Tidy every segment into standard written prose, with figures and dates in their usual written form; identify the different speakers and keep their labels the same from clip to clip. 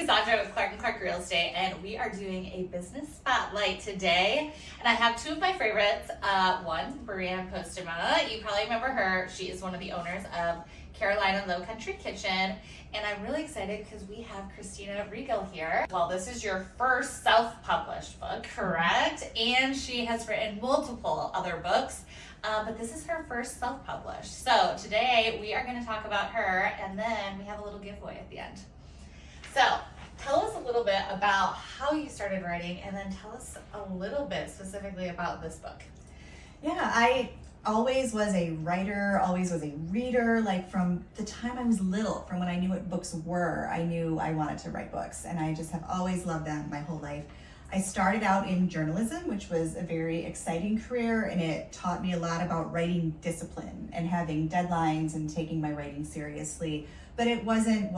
Speaker 1: Cassandra with Clark & Clark Real Estate, and we are doing a business spotlight today. And I have two of my favorites. One, Vivian. You probably remember her. She is one of the owners of Carolina Lowcountry Kitchen. And I'm really excited because we have Kristina Riggle here. Well, this is your first self-published book, correct? And she has written multiple other books. But this is her first self-published. So today we are going to talk about her, and then we have a little giveaway at the end. So tell us a little bit about how you started writing, and then tell us a little bit specifically about this book.
Speaker 2: Yeah, I always was a writer, always was a reader. Like from the time I was little, from when I knew what books were, I knew I wanted to write books, and I just have always loved them my whole life. I started out in journalism, which was a very exciting career, and it taught me a lot about writing discipline and having deadlines and taking my writing seriously. But it wasn't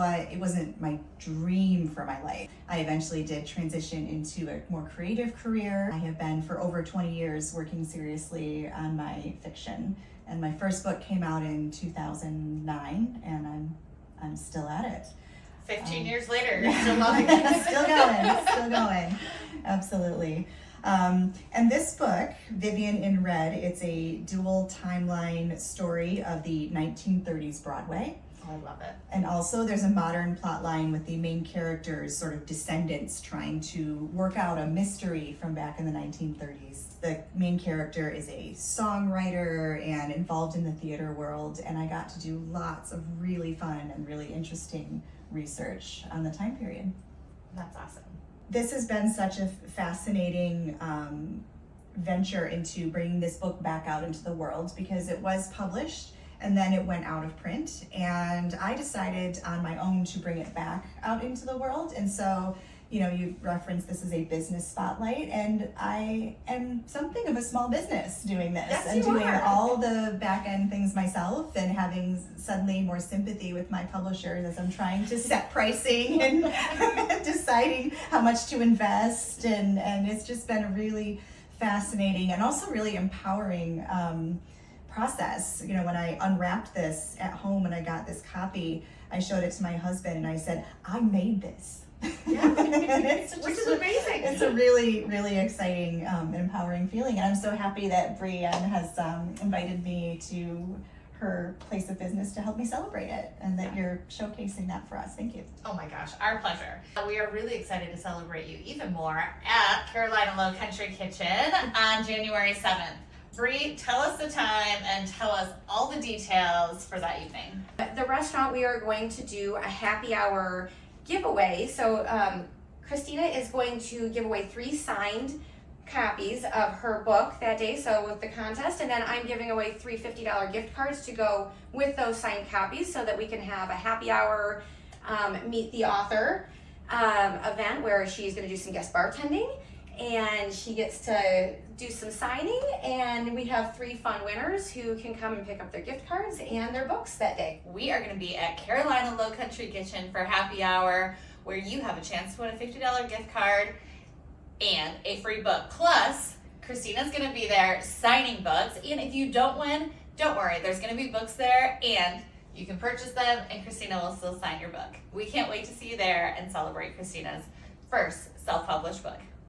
Speaker 2: my dream for my life. I eventually did transition into a more creative career. I have been for over 20 years working seriously on my fiction. And my first book came out in 2009, and I'm still at it.
Speaker 1: 15 years later, you're still loving it.
Speaker 2: Still going, absolutely. And this book, Vivian in Red, it's a dual timeline story of the 1930s Broadway.
Speaker 1: Oh, I love it.
Speaker 2: And also there's a modern plot line with the main character's sort of descendants trying to work out a mystery from back in the 1930s. The main character is a songwriter and involved in the theater world, and I got to do lots of really fun and really interesting research on the time period.
Speaker 1: That's awesome.
Speaker 2: This has been such a fascinating venture into bringing this book back out into the world, because it was published and then it went out of print, and I decided on my own to bring it back out into the world. And so, you know, you referenced this as a business spotlight, and I am something of a small business doing this.
Speaker 1: Yes,
Speaker 2: and
Speaker 1: you
Speaker 2: doing
Speaker 1: are.
Speaker 2: all the back end things myself, and having suddenly more sympathy with my publishers as I'm trying to set pricing and deciding how much to invest. And it's just been a really fascinating and also really empowering process. You know, when I unwrapped this at home and I got this copy, I showed it to my husband and I said, I made this.
Speaker 1: Yeah, which is amazing.
Speaker 2: It's a really, really exciting and empowering feeling. And I'm so happy that Vivian has invited me to her place of business to help me celebrate it, and that you're showcasing that for us. Thank you.
Speaker 1: Oh my gosh, our pleasure. We are really excited to celebrate you even more at Carolina Lowcountry Kitchen on January 7th. Bree, tell us the time and tell us all the details for that evening.
Speaker 3: At the restaurant, we are going to do a happy hour giveaway. So Kristina is going to give away 3 signed copies of her book that day, so with the contest, and then I'm giving away 3 $50 gift cards to go with those signed copies, so that we can have a happy hour meet the author event where she's going to do some guest bartending, and she gets to do some signing, and we have 3 fun winners who can come and pick up their gift cards and their books that day.
Speaker 1: We are going to be at Carolina Lowcountry Kitchen for happy hour, where you have a chance to win a $50 gift card and a free book. Plus, Kristina's going to be there signing books, and if you don't win, don't worry, there's going to be books there, and you can purchase them, and Kristina will still sign your book. We can't wait to see you there and celebrate Kristina's first self-published book.